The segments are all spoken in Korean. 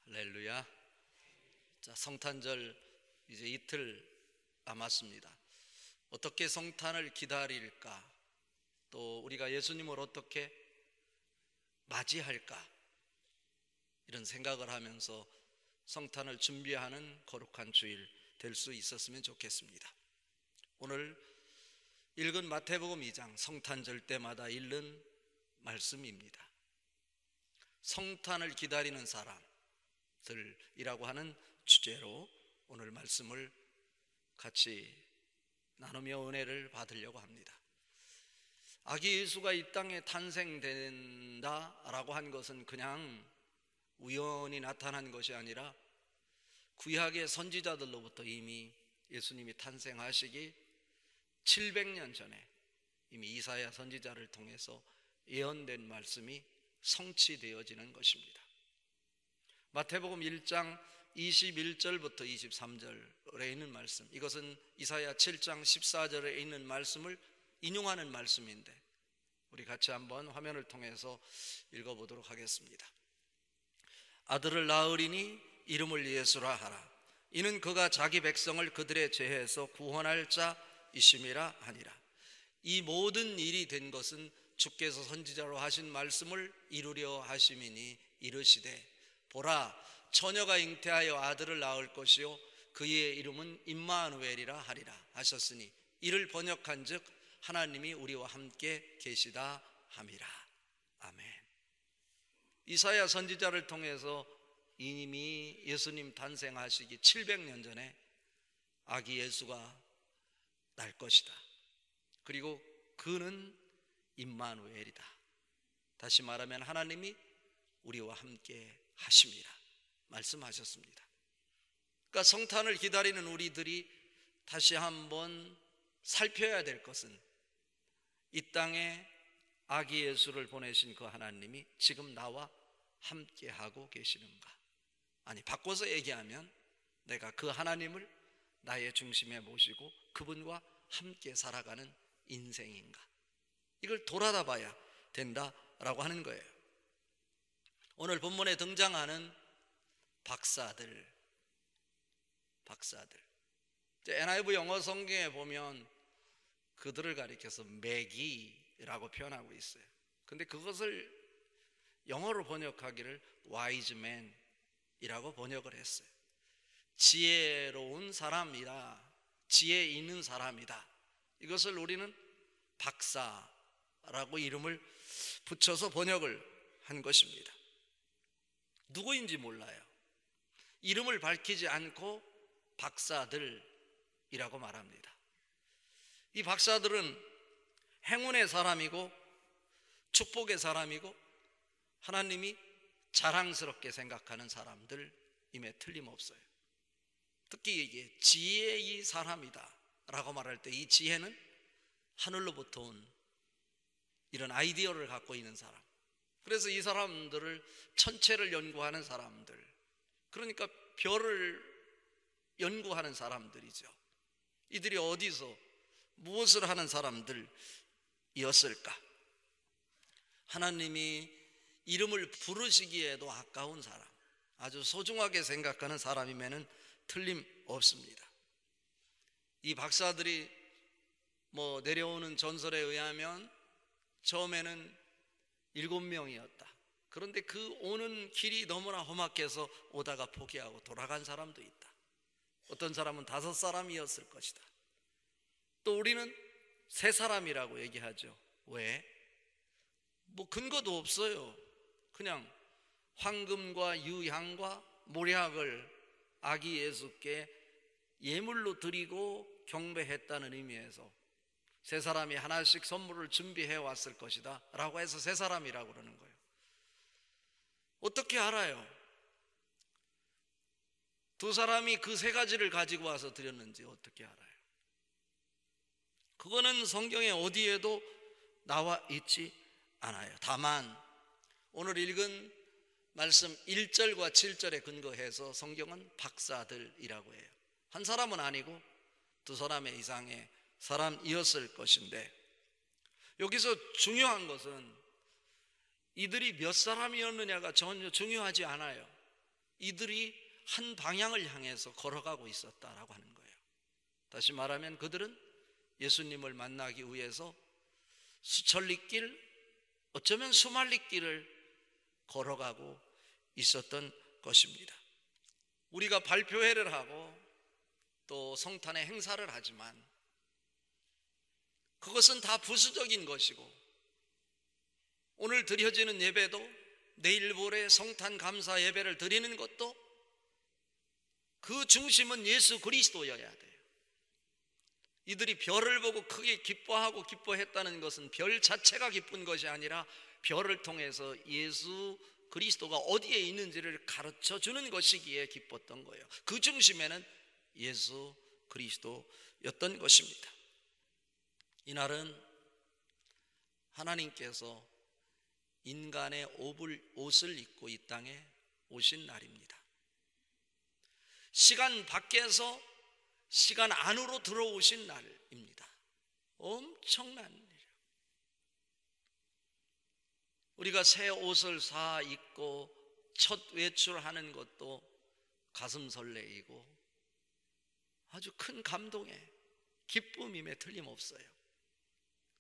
할렐루야. 자, 성탄절 이제 이틀 남았습니다. 어떻게 성탄을 기다릴까? 또 우리가 예수님을 어떻게 맞이할까? 이런 생각을 하면서 성탄을 준비하는 거룩한 주일 될 수 있었으면 좋겠습니다. 오늘 읽은 마태복음 2장, 성탄절 때마다 읽는 말씀입니다. 성탄을 기다리는 사람들이라고 하는 주제로 오늘 말씀을 같이 나누며 은혜를 받으려고 합니다. 아기 예수가 이 땅에 탄생된다라고 한 것은 그냥 우연히 나타난 것이 아니라 구약의 선지자들로부터 이미 예수님이 탄생하시기 700년 전에 이미 이사야 선지자를 통해서 예언된 말씀이 성취되어지는 것입니다. 마태복음 1장 21절부터 23절에 있는 말씀, 이것은 이사야 7장 14절에 있는 말씀을 인용하는 말씀인데 우리 같이 한번 화면을 통해서 읽어보도록 하겠습니다. 아들을 낳으리니 이름을 예수라 하라. 이는 그가 자기 백성을 그들의 죄에서 구원할 자이심이라 하니라. 이 모든 일이 된 것은 주께서 선지자로 하신 말씀을 이루려 하심이니 이르시되 보라, 처녀가 잉태하여 아들을 낳을 것이요 그의 이름은 임마누엘이라 하리라 하셨으니 이를 번역한즉 하나님이 우리와 함께 계시다 함이라. 아멘. 이사야 선지자를 통해서 이미 예수님 탄생하시기 700년 전에 아기 예수가 날 것이다. 그리고 그는 임마누엘이다. 다시 말하면 하나님이 우리와 함께 하심이라 말씀하셨습니다. 그러니까 성탄을 기다리는 우리들이 다시 한번 살펴야 될 것은 이 땅에 아기 예수를 보내신 그 하나님이 지금 나와 함께 하고 계시는가? 아니, 바꿔서 얘기하면 내가 그 하나님을 나의 중심에 모시고 그분과 함께 살아가는 인생인가? 이걸 돌아다 봐야 된다라고 하는 거예요. 오늘 본문에 등장하는 박사들, NIV 영어 성경에 보면 그들을 가리켜서 매기라고 표현하고 있어요. 근데 그것을 영어로 번역하기를 wise man이라고 번역을 했어요. 지혜로운 사람이다, 지혜 있는 사람이다. 이것을 우리는 박사라고 이름을 붙여서 번역을 한 것입니다. 누구인지 몰라요. 이름을 밝히지 않고 박사들이라고 말합니다. 이 박사들은 행운의 사람이고 축복의 사람이고 하나님이 자랑스럽게 생각하는 사람들임에 틀림없어요. 특히 이게 지혜의 사람이다 라고 말할 때 이 지혜는 하늘로부터 온 이런 아이디어를 갖고 있는 사람, 그래서 이 사람들을 천체를 연구하는 사람들, 그러니까 별을 연구하는 사람들이죠. 이들이 어디서 무엇을 하는 사람들이었을까? 하나님이 이름을 부르시기에도 아까운 사람, 아주 소중하게 생각하는 사람이면은 틀림없습니다. 이 박사들이 내려오는 전설에 의하면 처음에는 7명이었다. 그런데 그 오는 길이 너무나 험악해서 오다가 포기하고 돌아간 사람도 있다. 어떤 사람은 5사람이었을 것이다. 또 우리는 3사람이라고 얘기하죠. 왜? 근거도 없어요. 그냥 황금과 유향과 모략을 아기 예수께 예물로 드리고 경배했다는 의미에서 3사람이 하나씩 선물을 준비해 왔을 것이다 라고 해서 3사람이라고 그러는 거예요. 어떻게 알아요? 2사람이 그 3가지를 가지고 와서 드렸는지 어떻게 알아요? 그거는 성경에 어디에도 나와 있지 않아요. 다만 오늘 읽은 말씀 1절과 7절에 근거해서 성경은 박사들이라고 해요. 한 사람은 아니고 2사람 이상의 사람이었을 것인데, 여기서 중요한 것은 이들이 몇 사람이었느냐가 전혀 중요하지 않아요. 이들이 한 방향을 향해서 걸어가고 있었다라고 하는 거예요. 다시 말하면 그들은 예수님을 만나기 위해서 수천리길, 어쩌면 수만리길을 걸어가고 있었던 것입니다. 우리가 발표회를 하고 또 성탄의 행사를 하지만 그것은 다 부수적인 것이고, 오늘 드려지는 예배도, 내일 모레 성탄 감사 예배를 드리는 것도 그 중심은 예수 그리스도여야 돼요. 이들이 별을 보고 크게 기뻐하고 기뻐했다는 것은 별 자체가 기쁜 것이 아니라 별을 통해서 예수 그리스도가 어디에 있는지를 가르쳐 주는 것이기에 기뻤던 거예요. 그 중심에는 예수 그리스도였던 것입니다. 이날은 하나님께서 인간의 옷을 입고 이 땅에 오신 날입니다. 시간 밖에서 시간 안으로 들어오신 날입니다. 엄청난 일이에요. 우리가 새 옷을 사 입고 첫 외출하는 것도 가슴 설레이고 아주 큰 감동의 기쁨임에 틀림없어요.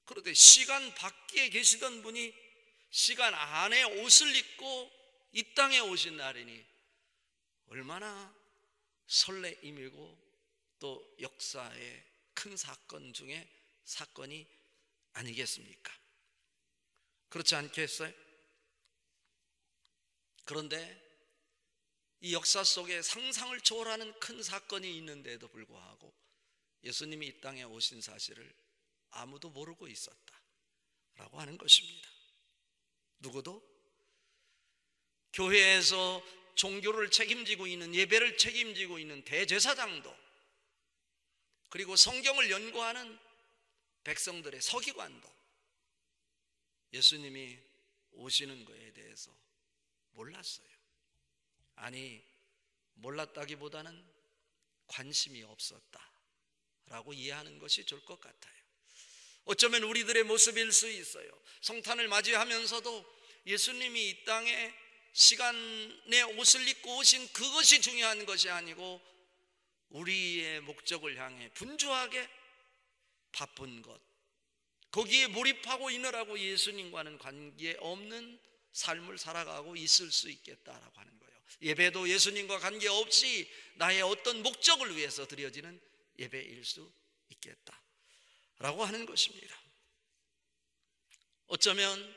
그런데 시간 밖에 계시던 분이 시간 안에 옷을 입고 이 땅에 오신 날이니 얼마나 설레임이고 또 역사의 큰 사건 중에 사건이 아니겠습니까? 그렇지 않겠어요? 그런데 이 역사 속에 상상을 초월하는 큰 사건이 있는데도 불구하고 예수님이 이 땅에 오신 사실을 아무도 모르고 있었다라고 하는 것입니다. 누구도? 교회에서 종교를 책임지고 있는, 예배를 책임지고 있는 대제사장도, 그리고 성경을 연구하는 백성들의 서기관도 예수님이 오시는 것에 대해서 몰랐어요. 아니, 몰랐다기보다는 관심이 없었다라고 이해하는 것이 좋을 것 같아요. 어쩌면 우리들의 모습일 수 있어요. 성탄을 맞이하면서도 예수님이 이 땅에 시간의 옷을 입고 오신 그것이 중요한 것이 아니고 우리의 목적을 향해 분주하게 바쁜 것, 거기에 몰입하고 있느라고 예수님과는 관계없는 삶을 살아가고 있을 수 있겠다라고 하는 거예요. 예배도 예수님과 관계없이 나의 어떤 목적을 위해서 드려지는 예배일 수 있겠다라고 하는 것입니다. 어쩌면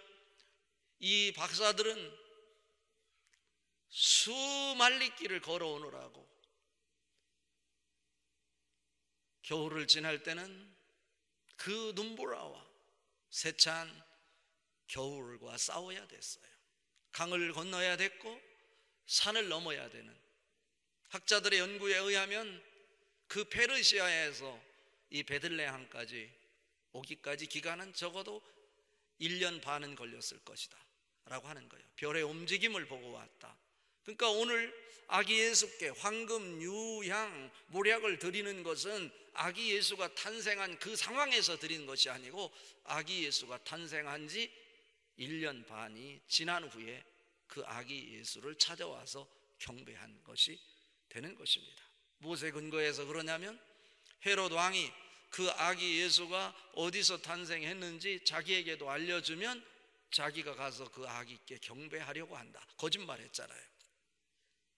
이 박사들은 수만리길을 걸어오느라고 겨울을 지날 때는 그 눈보라와 세찬 겨울과 싸워야 됐어요. 강을 건너야 됐고 산을 넘어야 되는, 학자들의 연구에 의하면 그 페르시아에서 이 베들레헴까지 오기까지 기간은 적어도 1년 반은 걸렸을 것이다 라고 하는 거예요. 별의 움직임을 보고 왔다. 그러니까 오늘 아기 예수께 황금, 유향, 모략을 드리는 것은 아기 예수가 탄생한 그 상황에서 드리는 것이 아니고 아기 예수가 탄생한 지 1년 반이 지난 후에 그 아기 예수를 찾아와서 경배한 것이 되는 것입니다. 무엇에 근거해서 그러냐면 헤롯 왕이 그 아기 예수가 어디서 탄생했는지 자기에게도 알려주면 자기가 가서 그 아기께 경배하려고 한다. 거짓말했잖아요.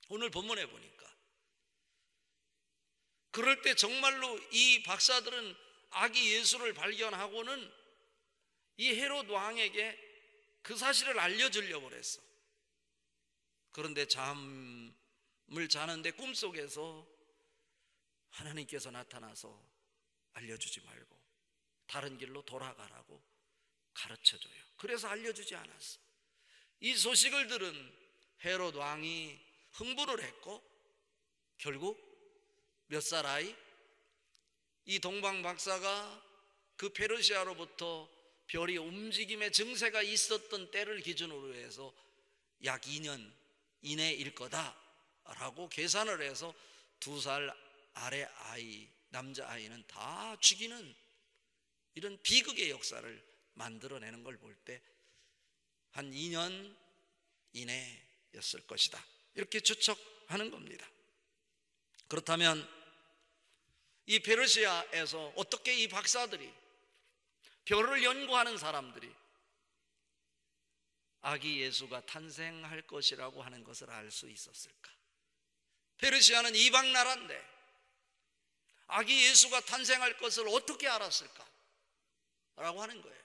오늘 본문에 보니까 그럴 때 정말로 이 박사들은 아기 예수를 발견하고는 이 헤롯 왕에게 그 사실을 알려주려고 그랬어. 그런데 잠을 자는데 꿈속에서 하나님께서 나타나서 알려주지 말고 다른 길로 돌아가라고 가르쳐줘요. 그래서 알려주지 않았어. 이 소식을 들은 헤롯 왕이 흥분을 했고 결국 몇 살 아이? 이 동방 박사가 그 페르시아로부터 별이 움직임의 증세가 있었던 때를 기준으로 해서 약 2년 이내일 거다라고 계산을 해서 2살 아래 아이, 남자아이는 다 죽이는 이런 비극의 역사를 만들어내는 걸 볼 때 한 2년 이내였을 것이다 이렇게 추측 하는 겁니다. 그렇다면 이 페르시아에서 어떻게 이 박사들이, 별을 연구하는 사람들이 아기 예수가 탄생할 것이라고 하는 것을 알 수 있었을까? 페르시아는 이방 나라인데 아기 예수가 탄생할 것을 어떻게 알았을까? 라고 하는 거예요.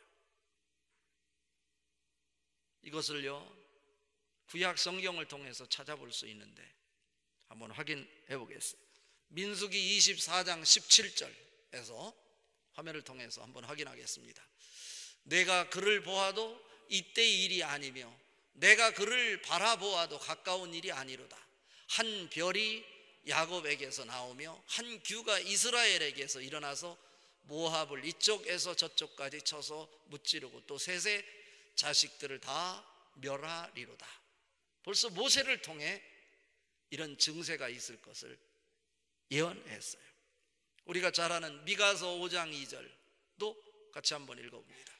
이것을요, 구약 성경을 통해서 찾아볼 수 있는데 한번 확인해 보겠습니다. 민수기 24장 17절에서 화면을 통해서 한번 확인하겠습니다. 내가 그를 보아도 이때의 일이 아니며 내가 그를 바라보아도 가까운 일이 아니로다. 한 별이 야곱에게서 나오며 한 규가 이스라엘에게서 일어나서 모압을 이쪽에서 저쪽까지 쳐서 무찌르고 또 셋의 자식들을 다 멸하리로다. 벌써 모세를 통해 이런 증세가 있을 것을 예언했어요. 우리가 잘 아는 미가서 5장 2절도 같이 한번 읽어봅니다.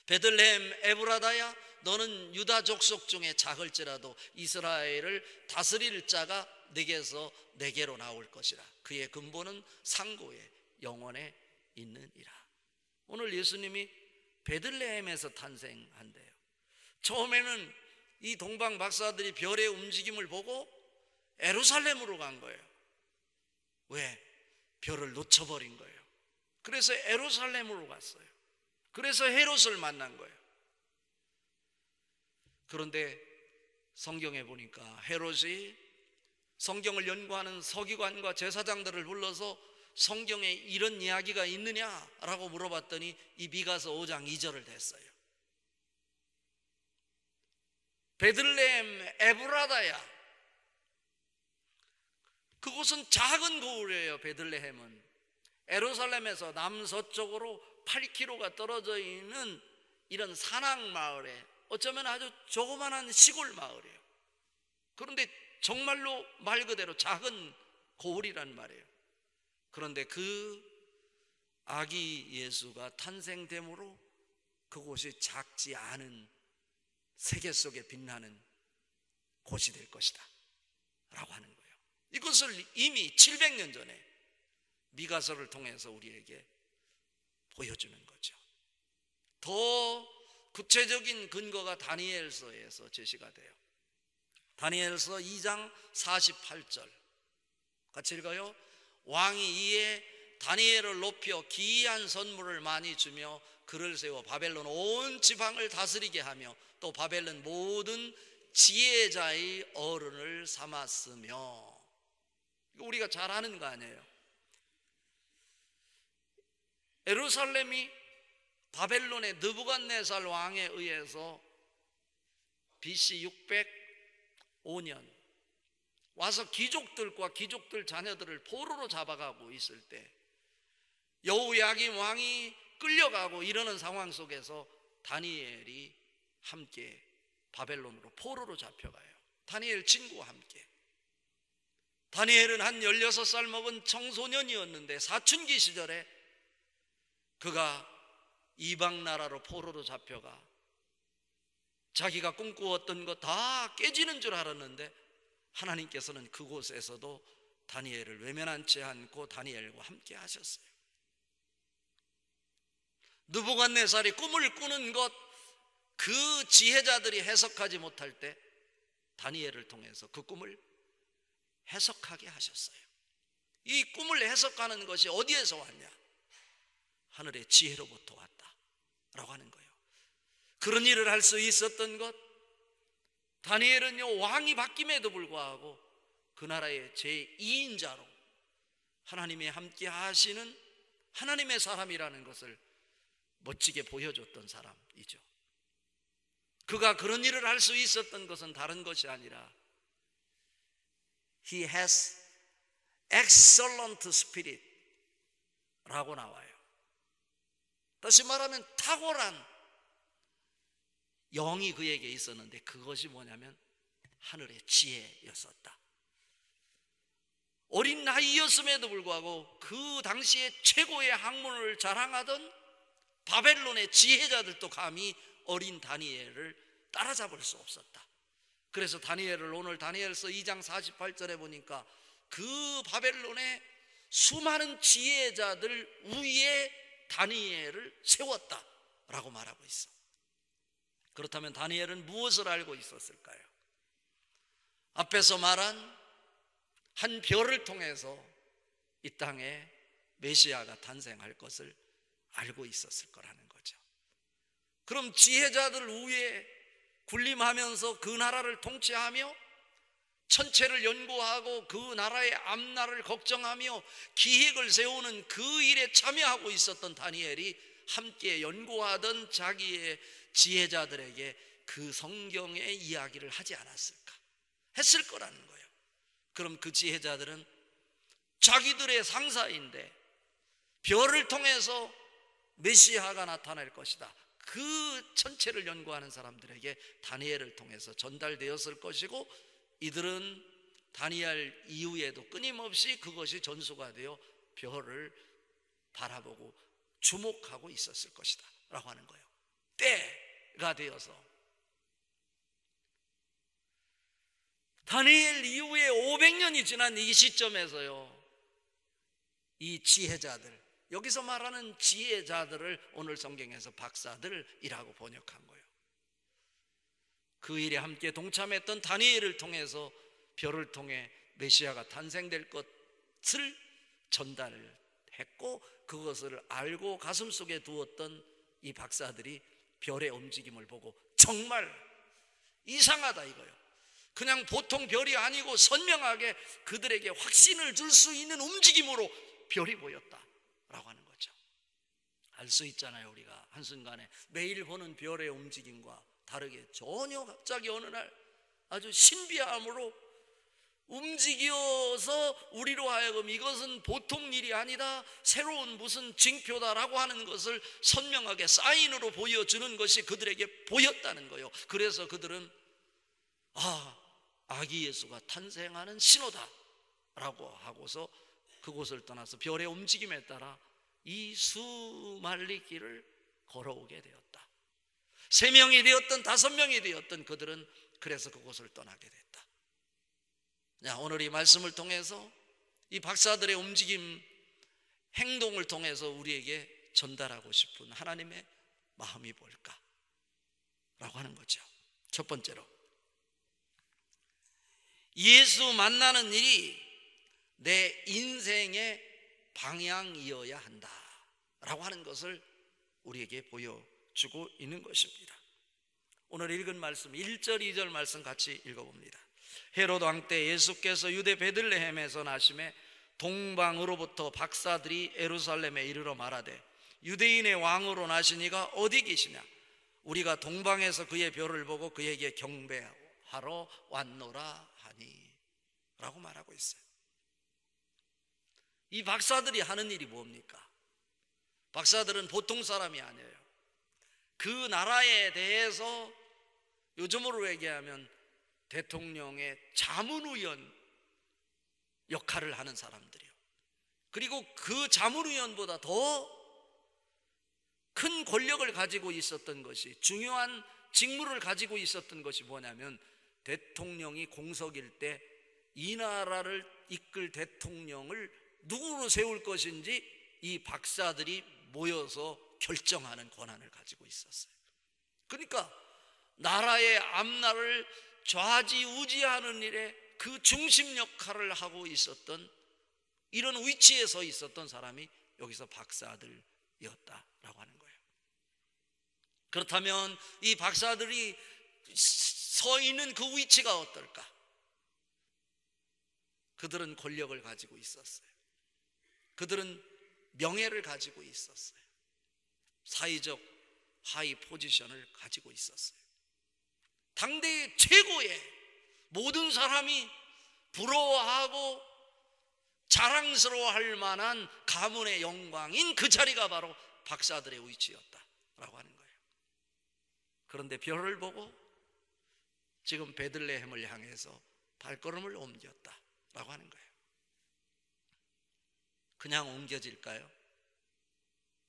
베들레헴 에브라다야, 너는 유다 족속 중에 작을지라도 이스라엘을 다스릴 자가 네게서 네게로 나올 것이라. 그의 근본은 상고에 영원에 있느니라. 오늘 예수님이 베들레헴에서 탄생한대요. 처음에는 이 동방 박사들이 별의 움직임을 보고 예루살렘으로 간 거예요. 왜? 별을 놓쳐버린 거예요. 그래서 예루살렘으로 갔어요. 그래서 헤롯을 만난 거예요. 그런데 성경에 보니까 헤롯이 성경을 연구하는 서기관과 제사장들을 불러서 성경에 이런 이야기가 있느냐라고 물어봤더니 이 미가서 5장 2절을 댔어요. 베들레헴 에브라다야, 그곳은 작은 고을이에요. 베들레헴은 예루살렘에서 남서쪽으로 8km가 떨어져 있는 이런 산악 마을에, 어쩌면 아주 조그만한 시골 마을이에요. 그런데 정말로 말 그대로 작은 고을이란 말이에요. 그런데 그 아기 예수가 탄생됨으로 그곳이 작지 않은 세계 속에 빛나는 곳이 될 것이다 라고 하는 거예요. 이것을 이미 700년 전에 미가서를 통해서 우리에게 보여주는 거죠. 더 구체적인 근거가 다니엘서에서 제시가 돼요. 다니엘서 2장 48절 같이 읽어요. 왕이 이에 다니엘을 높여 기이한 선물을 많이 주며 그를 세워 바벨론 온 지방을 다스리게 하며 또 바벨론 모든 지혜자의 어른을 삼았으며. 이거 우리가 잘 아는 거 아니에요? 예루살렘이 바벨론의 느부갓네살 왕에 의해서 BC 605년 와서 귀족들과 귀족들 자녀들을 포로로 잡아가고 있을 때 여호야김 왕이 끌려가고 이러는 상황 속에서 다니엘이 함께 바벨론으로 포로로 잡혀가요. 다니엘 친구와 함께. 다니엘은 한 16살 먹은 청소년이었는데 사춘기 시절에 그가 이방 나라로 포로로 잡혀가 자기가 꿈꾸었던 거 다 깨지는 줄 알았는데 하나님께서는 그곳에서도 다니엘을 외면하지 않고 다니엘과 함께 하셨어요. 느부갓네살이 꿈을 꾸는 것, 그 지혜자들이 해석하지 못할 때 다니엘을 통해서 그 꿈을 해석하게 하셨어요. 이 꿈을 해석하는 것이 어디에서 왔냐? 하늘의 지혜로부터 왔다라고 하는 거예요. 그런 일을 할 수 있었던 것, 다니엘은요, 왕이 바뀜에도 불구하고 그 나라의 제2인자로 하나님이 함께 하시는 하나님의 사람이라는 것을 멋지게 보여줬던 사람이죠. 그가 그런 일을 할 수 있었던 것은 다른 것이 아니라 He has excellent spirit 라고 나와요. 다시 말하면 탁월한 영이 그에게 있었는데 그것이 뭐냐면 하늘의 지혜였었다. 어린 나이였음에도 불구하고 그 당시에 최고의 학문을 자랑하던 바벨론의 지혜자들도 감히 어린 다니엘을 따라잡을 수 없었다. 그래서 다니엘을 오늘 다니엘서 2장 48절에 보니까 그 바벨론의 수많은 지혜자들 위에 다니엘을 세웠다라고 말하고 있어. 그렇다면 다니엘은 무엇을 알고 있었을까요? 앞에서 말한 한 별을 통해서 이 땅에 메시아가 탄생할 것을 알고 있었을 거라는 거죠. 그럼 지혜자들 위에 군림하면서 그 나라를 통치하며 천체를 연구하고 그 나라의 앞날을 걱정하며 기획을 세우는 그 일에 참여하고 있었던 다니엘이 함께 연구하던 자기의 지혜자들에게 그 성경의 이야기를 하지 않았을까? 했을 거라는 거예요. 그럼 그 지혜자들은 자기들의 상사인데 별을 통해서 메시아가 나타날 것이다, 그 천체를 연구하는 사람들에게 다니엘을 통해서 전달되었을 것이고, 이들은 다니엘 이후에도 끊임없이 그것이 전수가 되어 별을 바라보고 주목하고 있었을 것이다 라고 하는 거예요. 때가 되어서 다니엘 이후에 500년이 지난 이 시점에서요, 이 지혜자들, 여기서 말하는 지혜자들을 오늘 성경에서 박사들이라고 번역한 거예요. 그 일에 함께 동참했던 다니엘을 통해서 별을 통해 메시아가 탄생될 것을 전달했고, 그것을 알고 가슴속에 두었던 이 박사들이 별의 움직임을 보고 정말 이상하다 이거예요. 그냥 보통 별이 아니고 선명하게 그들에게 확신을 줄 수 있는 움직임으로 별이 보였다라고 하는 거죠. 알 수 있잖아요. 우리가 한순간에 매일 보는 별의 움직임과 다르게 전혀 갑자기 어느 날 아주 신비함으로 움직여서 우리로 하여금 이것은 보통 일이 아니다, 새로운 무슨 징표다라고 하는 것을 선명하게 사인으로 보여주는 것이 그들에게 보였다는 거예요. 그래서 그들은 아기 예수가 탄생하는 신호다 라고 하고서 그곳을 떠나서 별의 움직임에 따라 이 수말리 길을 걸어오게 되었다. 3명이 되었든 5명이 되었든 그들은 그래서 그곳을 떠나게 됐다. 오늘 이 말씀을 통해서 이 박사들의 움직임, 행동을 통해서 우리에게 전달하고 싶은 하나님의 마음이 뭘까? 라고 하는 거죠. 첫 번째로, 예수 만나는 일이 내 인생의 방향이어야 한다 라고 하는 것을 우리에게 보여주고 있는 것입니다. 오늘 읽은 말씀 1절 2절 말씀 같이 읽어봅니다. 헤롯 왕 때 예수께서 유대 베들레헴에서 나심에 동방으로부터 박사들이 예루살렘에 이르러 말하되 유대인의 왕으로 나시니가 어디 계시냐? 우리가 동방에서 그의 별을 보고 그에게 경배하러 왔노라 하니 라고 말하고 있어요. 이 박사들이 하는 일이 뭡니까? 박사들은 보통 사람이 아니에요. 그 나라에 대해서 요즘으로 얘기하면 대통령의 자문위원 역할을 하는 사람들이요. 그리고 그 자문위원보다 더 큰 권력을 가지고 있었던 것이, 중요한 직무를 가지고 있었던 것이 뭐냐면, 대통령이 공석일 때 이 나라를 이끌 대통령을 누구로 세울 것인지 이 박사들이 모여서 결정하는 권한을 가지고 있었어요. 그러니까 나라의 앞날을 좌지우지하는 일에 그 중심 역할을 하고 있었던, 이런 위치에 서 있었던 사람이 여기서 박사들이었다라고 하는 거예요. 그렇다면 이 박사들이 서 있는 그 위치가 어떨까? 그들은 권력을 가지고 있었어요. 그들은 명예를 가지고 있었어요. 사회적 하이 포지션을 가지고 있었어요. 당대의 최고의 모든 사람이 부러워하고 자랑스러워할 만한 가문의 영광인 그 자리가 바로 박사들의 위치였다라고 하는 거예요. 그런데 별을 보고 지금 베들레헴을 향해서 발걸음을 옮겼다라고 하는 거예요. 그냥 옮겨질까요?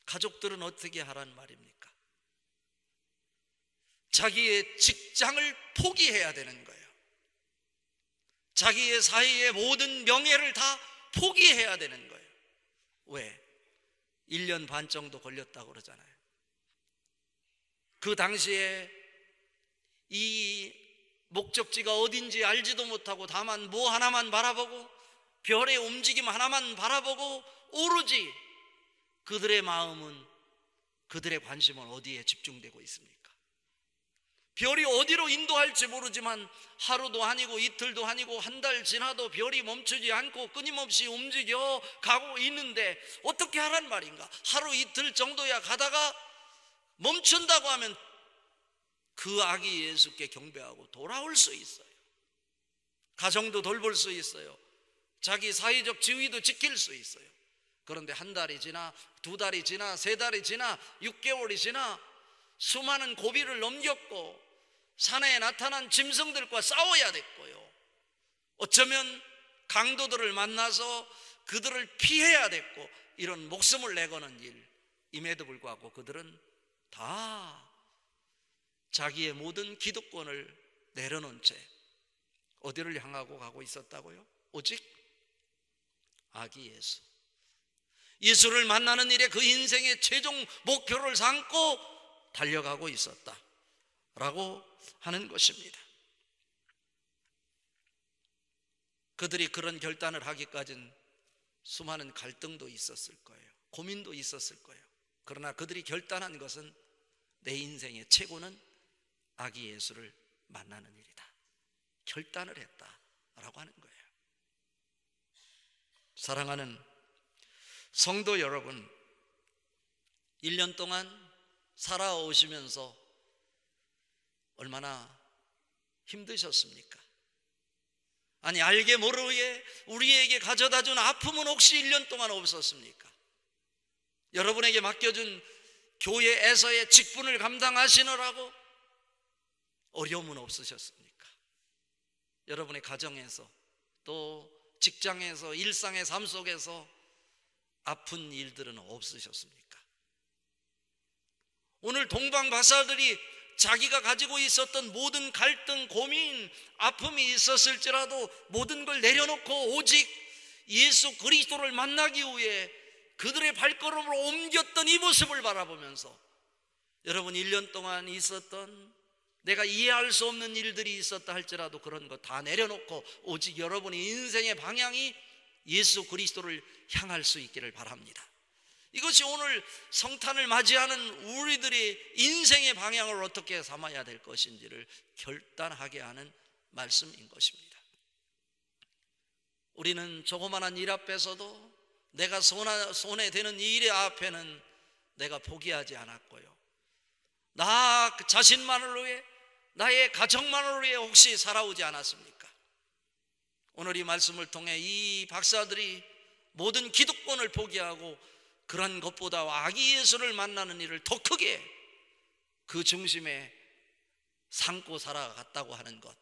가족들은 어떻게 하란 말입니까? 자기의 직장을 포기해야 되는 거예요. 자기의 사이의 모든 명예를 다 포기해야 되는 거예요. 왜? 1년 반 정도 걸렸다고 그러잖아요. 그 당시에 이 목적지가 어딘지 알지도 못하고 다만 뭐 하나만 바라보고 별의 움직임 하나만 바라보고 오로지 그들의 마음은, 그들의 관심은 어디에 집중되고 있습니까? 별이 어디로 인도할지 모르지만 하루도 아니고 이틀도 아니고 한 달 지나도 별이 멈추지 않고 끊임없이 움직여 가고 있는데 어떻게 하란 말인가? 하루 이틀 정도야 가다가 멈춘다고 하면 그 아기 예수께 경배하고 돌아올 수 있어요. 가정도 돌볼 수 있어요. 자기 사회적 지위도 지킬 수 있어요. 그런데 한 달이 지나, 두 달이 지나, 세 달이 지나, 6개월이 지나 수많은 고비를 넘겼고 산에 나타난 짐승들과 싸워야 됐고요. 어쩌면 강도들을 만나서 그들을 피해야 됐고 이런 목숨을 내거는 일임에도 불구하고 그들은 다 자기의 모든 기득권을 내려놓은 채 어디를 향하고 가고 있었다고요? 오직 아기 예수, 예수를 만나는 일에 그 인생의 최종 목표를 삼고 달려가고 있었다라고 하는 것입니다. 그들이 그런 결단을 하기까지는 수많은 갈등도 있었을 거예요. 고민도 있었을 거예요. 그러나 그들이 결단한 것은 내 인생의 최고는 아기 예수를 만나는 일이다. 결단을 했다라고 하는 거예요. 사랑하는 성도 여러분, 1년 동안 살아오시면서 얼마나 힘드셨습니까? 아니, 알게 모르게 우리에게 가져다준 아픔은 혹시 1년 동안 없었습니까? 여러분에게 맡겨준 교회에서의 직분을 감당하시느라고 어려움은 없으셨습니까? 여러분의 가정에서 또 직장에서 일상의 삶 속에서 아픈 일들은 없으셨습니까? 오늘 동방박사들이 자기가 가지고 있었던 모든 갈등, 고민, 아픔이 있었을지라도 모든 걸 내려놓고 오직 예수 그리스도를 만나기 위해 그들의 발걸음을 옮겼던 이 모습을 바라보면서 여러분 1년 동안 있었던 내가 이해할 수 없는 일들이 있었다 할지라도 그런 거 다 내려놓고 오직 여러분의 인생의 방향이 예수 그리스도를 향할 수 있기를 바랍니다. 이것이 오늘 성탄을 맞이하는 우리들의 인생의 방향을 어떻게 삼아야 될 것인지를 결단하게 하는 말씀인 것입니다. 우리는 조그마한 일 앞에서도 내가 손에 드는 이 일 앞에는 내가 포기하지 않았고요, 나 자신만을 위해, 나의 가정만을 위해 혹시 살아오지 않았습니까? 오늘 이 말씀을 통해 이 박사들이 모든 기득권을 포기하고 그런 것보다 아기 예수를 만나는 일을 더 크게 그 중심에 삼고 살아갔다고 하는 것,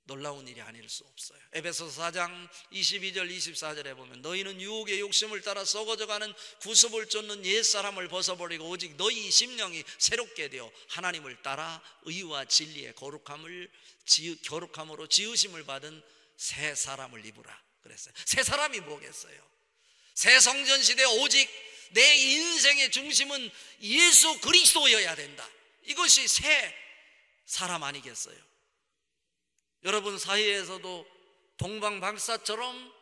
놀라운 일이 아닐 수 없어요. 에베소서 4장 22절 24절에 보면 너희는 유혹의 욕심을 따라 썩어져가는 구습을 쫓는 옛사람을 벗어버리고 오직 너희 심령이 새롭게 되어 하나님을 따라 의와 진리의 거룩함으로 지으심을 받은 새 사람을 입으라 그랬어요. 새 사람이 뭐겠어요? 새 성전 시대 오직 내 인생의 중심은 예수 그리스도여야 된다. 이것이 새 사람 아니겠어요? 여러분 사이에서도 동방박사처럼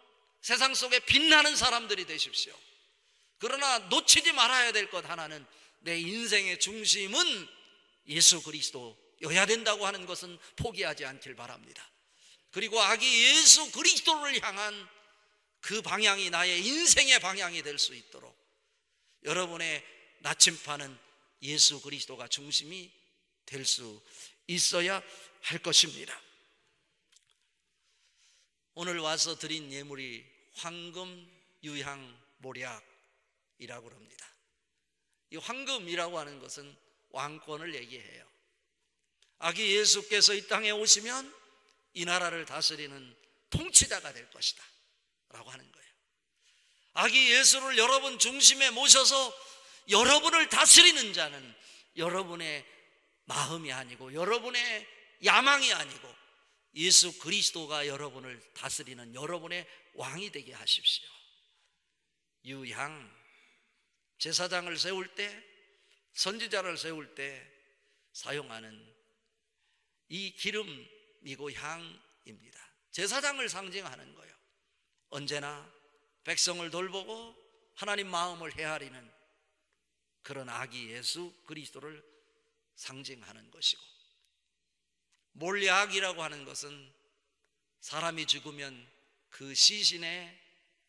세상 속에 빛나는 사람들이 되십시오. 그러나 놓치지 말아야 될 것 하나는 내 인생의 중심은 예수 그리스도여야 된다고 하는 것은 포기하지 않길 바랍니다. 그리고 아기 예수 그리스도를 향한 그 방향이 나의 인생의 방향이 될 수 있도록 여러분의 나침판은 예수 그리스도가 중심이 될 수 있어야 할 것입니다. 오늘 와서 드린 예물이 황금, 유향, 모략이라고 합니다. 이 황금이라고 하는 것은 왕권을 얘기해요. 아기 예수께서 이 땅에 오시면 이 나라를 다스리는 통치자가 될 것이다 라고 하는 거예요. 아기 예수를 여러분 중심에 모셔서 여러분을 다스리는 자는 여러분의 마음이 아니고 여러분의 야망이 아니고 예수 그리스도가 여러분을 다스리는 여러분의 왕이 되게 하십시오. 유향, 제사장을 세울 때, 선지자를 세울 때 사용하는 이 기름이고 향입니다. 제사장을 상징하는 거예요. 언제나 백성을 돌보고 하나님 마음을 헤아리는 그런 아기 예수 그리스도를 상징하는 것이고, 몰약이라고 하는 것은 사람이 죽으면 그 시신에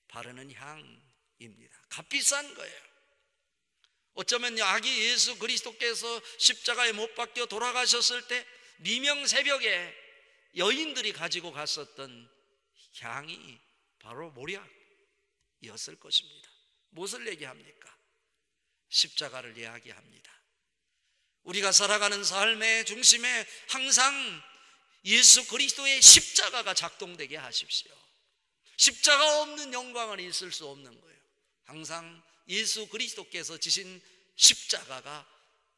바르는 향입니다. 값비싼 거예요. 어쩌면 아기 예수 그리스도께서 십자가에 못 박혀 돌아가셨을 때 미명 새벽에 여인들이 가지고 갔었던 향이 바로 몰약이었을 것입니다. 무엇을 얘기합니까? 십자가를 이야기합니다. 우리가 살아가는 삶의 중심에 항상 예수 그리스도의 십자가가 작동되게 하십시오. 십자가 없는 영광은 있을 수 없는 거예요. 항상 예수 그리스도께서 지신 십자가가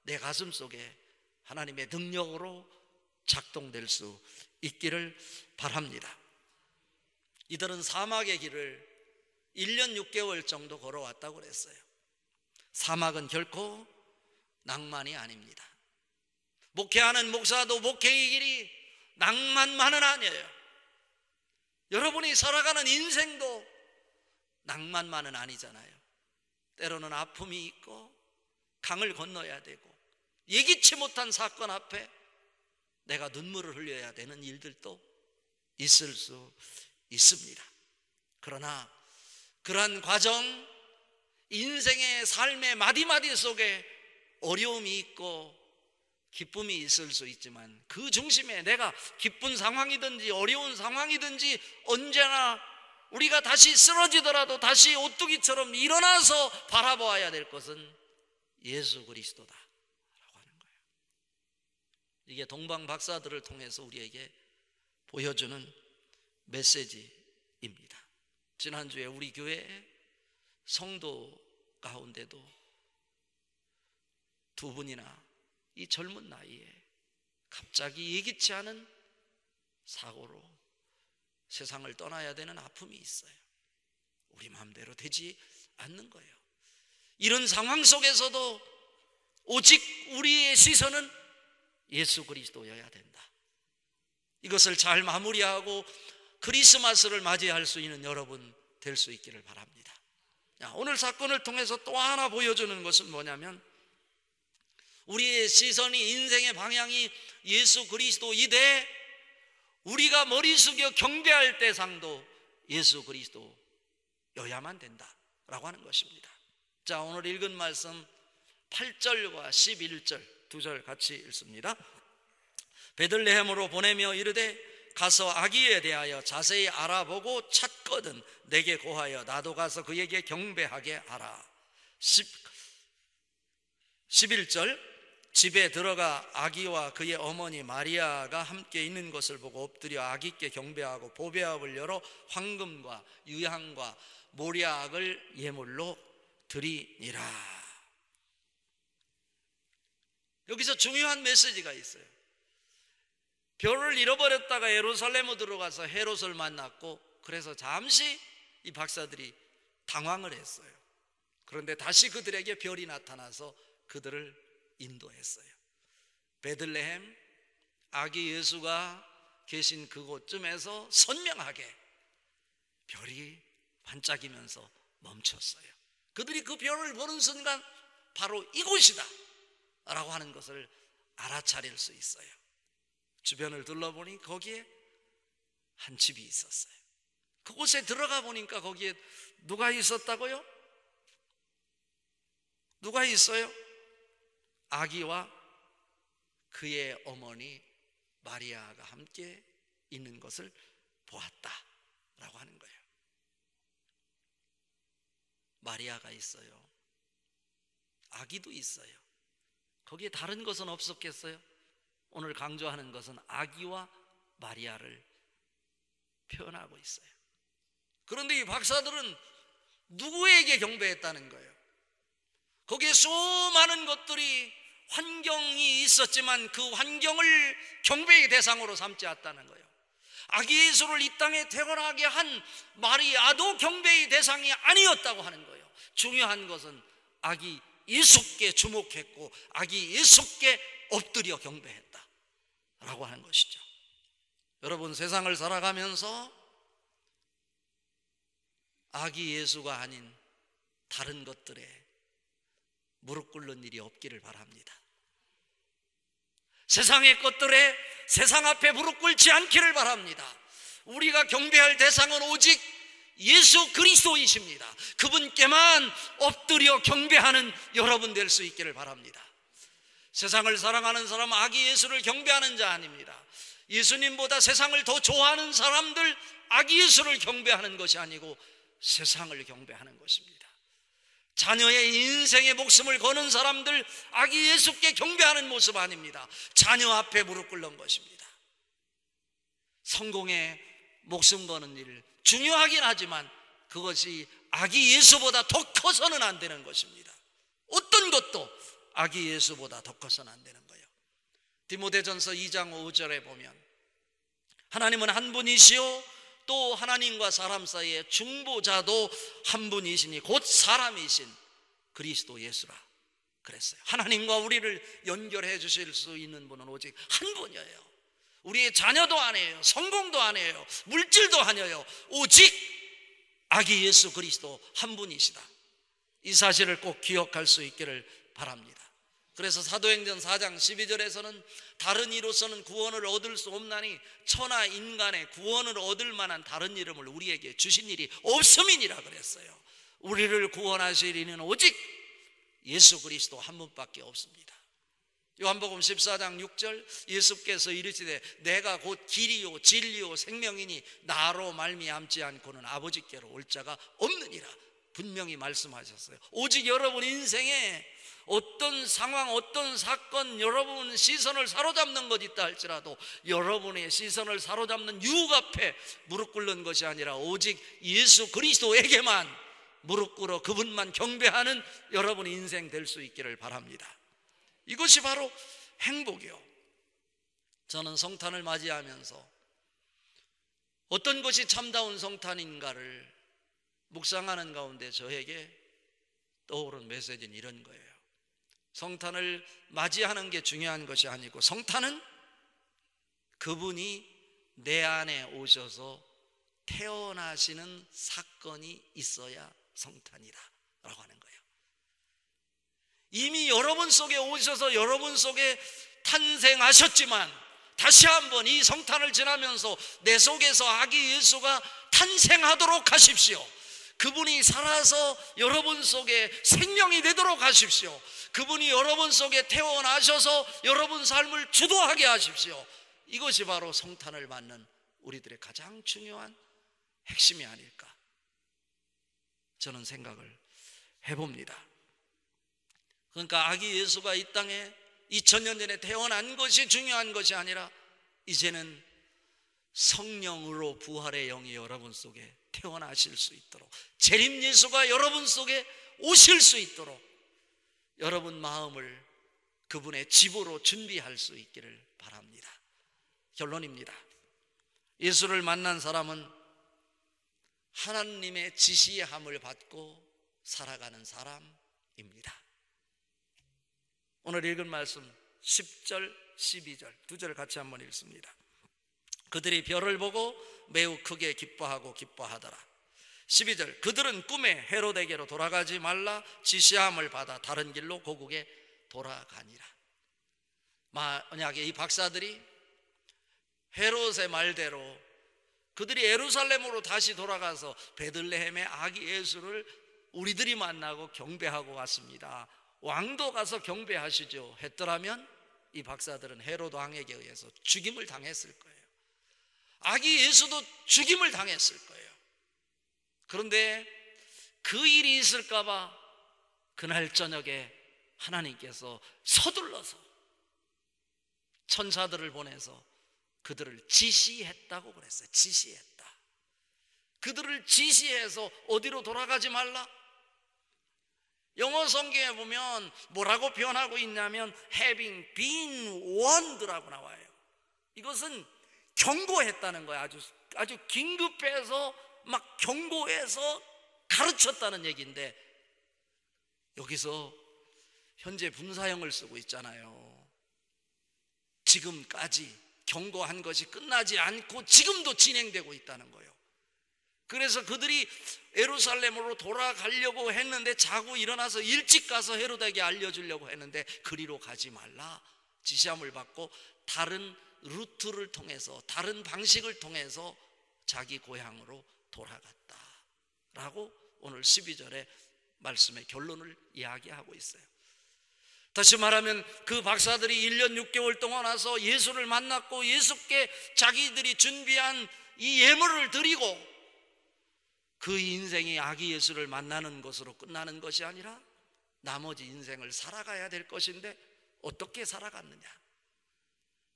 내 가슴 속에 하나님의 능력으로 작동될 수 있기를 바랍니다. 이들은 사막의 길을 1년 6개월 정도 걸어왔다고 그랬어요. 사막은 결코 낭만이 아닙니다. 목회하는 목사도 목회의 길이 낭만만은 아니에요. 여러분이 살아가는 인생도 낭만만은 아니잖아요. 때로는 아픔이 있고 강을 건너야 되고 예기치 못한 사건 앞에 내가 눈물을 흘려야 되는 일들도 있을 수 있습니다. 그러나 그러한 과정, 인생의 삶의 마디마디 속에 어려움이 있고 기쁨이 있을 수 있지만 그 중심에 내가 기쁜 상황이든지 어려운 상황이든지 언제나 우리가 다시 쓰러지더라도 다시 오뚜기처럼 일어나서 바라보아야 될 것은 예수 그리스도다 라고 하는 거예요. 이게 동방 박사들을 통해서 우리에게 보여주는 메시지입니다. 지난주에 우리 교회 성도 가운데도 두 분이나 이 젊은 나이에 갑자기 예기치 않은 사고로 세상을 떠나야 되는 아픔이 있어요. 우리 마음대로 되지 않는 거예요. 이런 상황 속에서도 오직 우리의 시선은 예수 그리스도여야 된다. 이것을 잘 마무리하고 크리스마스를 맞이할 수 있는 여러분 될 수 있기를 바랍니다. 오늘 사건을 통해서 또 하나 보여주는 것은 뭐냐면 우리의 시선이 인생의 방향이 예수 그리스도이되 우리가 머리 숙여 경배할 대상도 예수 그리스도여야만 된다라고 하는 것입니다. 자, 오늘 읽은 말씀 8절과 11절 두 절 같이 읽습니다. 베들레헴으로 보내며 이르되 가서 아기에 대하여 자세히 알아보고 찾거든 내게 고하여 나도 가서 그에게 경배하게 하라. 11절 집에 들어가 아기와 그의 어머니 마리아가 함께 있는 것을 보고 엎드려 아기께 경배하고 보배압을 열어 황금과 유향과 모략을 예물로 드리니라. 여기서 중요한 메시지가 있어요. 별을 잃어버렸다가 예루살렘으로 들어가서 헤롯을 만났고 그래서 잠시 이 박사들이 당황을 했어요. 그런데 다시 그들에게 별이 나타나서 그들을 인도했어요. 베들레헴 아기 예수가 계신 그곳쯤에서 선명하게 별이 반짝이면서 멈췄어요. 그들이 그 별을 보는 순간 바로 이곳이다 라고 하는 것을 알아차릴 수 있어요. 주변을 둘러보니 거기에 한 집이 있었어요. 그곳에 들어가 보니까 거기에 누가 있었다고요? 누가 있어요? 아기와 그의 어머니 마리아가 함께 있는 것을 보았다라고 하는 거예요. 마리아가 있어요. 아기도 있어요. 거기에 다른 것은 없었겠어요? 오늘 강조하는 것은 아기와 마리아를 표현하고 있어요. 그런데 이 박사들은 누구에게 경배했다는 거예요? 거기에 수많은 것들이 환경이 있었지만 그 환경을 경배의 대상으로 삼지 않았다는 거예요. 아기 예수를 이 땅에 태어나게 한 마리아도 경배의 대상이 아니었다고 하는 거예요. 중요한 것은 아기 예수께 주목했고 아기 예수께 엎드려 경배했다라고 하는 것이죠. 여러분, 세상을 살아가면서 아기 예수가 아닌 다른 것들에 무릎 꿇는 일이 없기를 바랍니다. 세상의 것들에 세상 앞에 무릎 꿇지 않기를 바랍니다. 우리가 경배할 대상은 오직 예수 그리스도이십니다. 그분께만 엎드려 경배하는 여러분 될 수 있기를 바랍니다. 세상을 사랑하는 사람은 아기 예수를 경배하는 자 아닙니다. 예수님보다 세상을 더 좋아하는 사람들 아기 예수를 경배하는 것이 아니고 세상을 경배하는 것입니다. 자녀의 인생의 목숨을 거는 사람들 아기 예수께 경배하는 모습 아닙니다. 자녀 앞에 무릎 꿇는 것입니다. 성공에 목숨 거는 일 중요하긴 하지만 그것이 아기 예수보다 더 커서는 안 되는 것입니다. 어떤 것도 아기 예수보다 더 커서는 안 되는 거예요. 디모데전서 2장 5절에 보면 하나님은 한 분이시요 또 하나님과 사람 사이의 중보자도 한 분이시니 곧 사람이신 그리스도 예수라 그랬어요. 하나님과 우리를 연결해 주실 수 있는 분은 오직 한 분이에요. 우리의 자녀도 아니에요, 성공도 아니에요, 물질도 아니에요. 오직 아기 예수 그리스도 한 분이시다. 이 사실을 꼭 기억할 수 있기를 바랍니다. 그래서 사도행전 4장 12절에서는 다른 이로서는 구원을 얻을 수 없나니 천하 인간의 구원을 얻을 만한 다른 이름을 우리에게 주신 일이 없음이니라 그랬어요. 우리를 구원하실 이는 오직 예수 그리스도 한 분밖에 없습니다. 요한복음 14장 6절 예수께서 이르시되 내가 곧 길이요 진리요 생명이니 나로 말미암지 않고는 아버지께로 올 자가 없느니라 분명히 말씀하셨어요. 오직 여러분 인생에 어떤 상황, 어떤 사건, 여러분 시선을 사로잡는 것 있다 할지라도 여러분의 시선을 사로잡는 유혹 앞에 무릎 꿇는 것이 아니라 오직 예수 그리스도에게만 무릎 꿇어 그분만 경배하는 여러분 인생 될 수 있기를 바랍니다. 이것이 바로 행복이요. 저는 성탄을 맞이하면서 어떤 것이 참다운 성탄인가를 묵상하는 가운데 저에게 떠오른 메시지는 이런 거예요. 성탄을 맞이하는 게 중요한 것이 아니고 성탄은 그분이 내 안에 오셔서 태어나시는 사건이 있어야 성탄이다 라고 하는 거예요. 이미 여러분 속에 오셔서 여러분 속에 탄생하셨지만 다시 한번 이 성탄을 지나면서 내 속에서 아기 예수가 탄생하도록 하십시오. 그분이 살아서 여러분 속에 생명이 되도록 하십시오. 그분이 여러분 속에 태어나셔서 여러분 삶을 주도하게 하십시오. 이것이 바로 성탄을 맞는 우리들의 가장 중요한 핵심이 아닐까 저는 생각을 해봅니다. 그러니까 아기 예수가 이 땅에 2000년 전에 태어난 것이 중요한 것이 아니라 이제는 성령으로 부활의 영이 여러분 속에 태어나실 수 있도록 재림 예수가 여러분 속에 오실 수 있도록 여러분 마음을 그분의 집으로 준비할 수 있기를 바랍니다. 결론입니다. 예수를 만난 사람은 하나님의 지시함을 받고 살아가는 사람입니다. 오늘 읽은 말씀 10절 12절 두 절 같이 한번 읽습니다. 그들이 별을 보고 매우 크게 기뻐하더라. 12절 그들은 꿈에 헤로데게로 돌아가지 말라 지시함을 받아 다른 길로 고국에 돌아가니라. 만약에 이 박사들이 헤롯의 말대로 그들이 예루살렘으로 다시 돌아가서 베들레헴의 아기 예수를 우리들이 만나고 경배하고 왔습니다, 왕도 가서 경배하시죠 했더라면 이 박사들은 헤롯 왕에게 의해서 죽임을 당했을 거예요. 아기 예수도 죽임을 당했을 거예요. 그런데 그 일이 있을까 봐 그날 저녁에 하나님께서 서둘러서 천사들을 보내서 그들을 지시했다고 그랬어요. 지시했다. 그들을 지시해서 어디로 돌아가지 말라. 영어 성경에 보면 뭐라고 표현하고 있냐면 having been warned라고 나와요. 이것은 경고했다는 거야. 아주 긴급해서 막 경고해서 가르쳤다는 얘기인데, 여기서 현재 분사형을 쓰고 있잖아요. 지금까지 경고한 것이 끝나지 않고 지금도 진행되고 있다는 거예요. 그래서 그들이 예루살렘으로 돌아가려고 했는데 자고 일어나서 일찍 가서 헤로데에게 알려주려고 했는데 그리로 가지 말라 지시함을 받고 다른 루트를 통해서, 다른 방식을 통해서 자기 고향으로 돌아갔다라고 오늘 12절의 말씀의 결론을 이야기하고 있어요. 다시 말하면 그 박사들이 1년 6개월 동안 와서 예수를 만났고 예수께 자기들이 준비한 이 예물을 드리고 그 인생이 아기 예수를 만나는 것으로 끝나는 것이 아니라 나머지 인생을 살아가야 될 것인데 어떻게 살아갔느냐?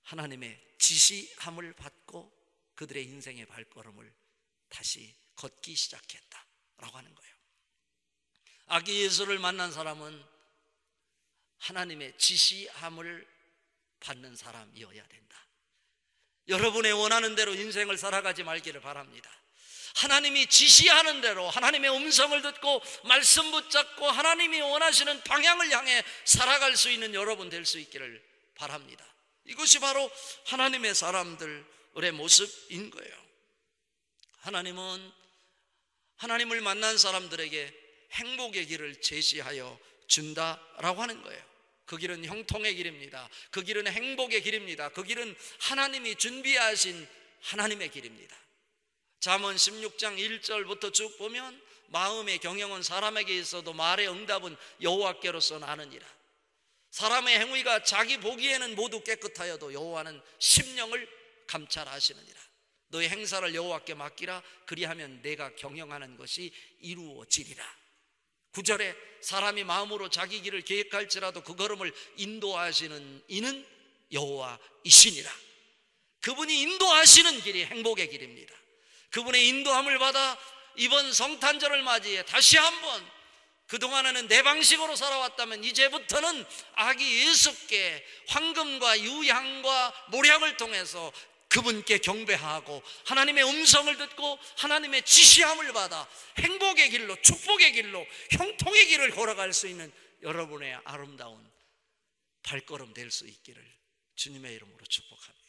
하나님의 지시함을 받고 그들의 인생의 발걸음을 다시 걷기 시작했다라고 하는 거예요. 아기 예수를 만난 사람은 하나님의 지시함을 받는 사람이어야 된다. 여러분의 원하는 대로 인생을 살아가지 말기를 바랍니다. 하나님이 지시하는 대로 하나님의 음성을 듣고 말씀 붙잡고 하나님이 원하시는 방향을 향해 살아갈 수 있는 여러분 될 수 있기를 바랍니다. 이것이 바로 하나님의 사람들의 모습인 거예요. 하나님은 하나님을 만난 사람들에게 행복의 길을 제시하여 준다라고 하는 거예요. 그 길은 형통의 길입니다. 그 길은 행복의 길입니다. 그 길은 하나님이 준비하신 하나님의 길입니다. 잠언 16장 1절부터 쭉 보면 마음의 경영은 사람에게 있어도 말의 응답은 여호와께로서 나느니라. 사람의 행위가 자기 보기에는 모두 깨끗하여도 여호와는 심령을 감찰하시느니라. 너의 행사를 여호와께 맡기라. 그리하면 내가 경영하는 것이 이루어지리라. 9절에 사람이 마음으로 자기 길을 계획할지라도 그 걸음을 인도하시는 이는 여호와이시니라. 그분이 인도하시는 길이 행복의 길입니다. 그분의 인도함을 받아 이번 성탄절을 맞이해 다시 한번 그동안에는 내 방식으로 살아왔다면 이제부터는 아기 예수께 황금과 유향과 모략을 통해서 그분께 경배하고 하나님의 음성을 듣고 하나님의 지시함을 받아 행복의 길로, 축복의 길로, 형통의 길을 걸어갈 수 있는 여러분의 아름다운 발걸음 될 수 있기를 주님의 이름으로 축복합니다.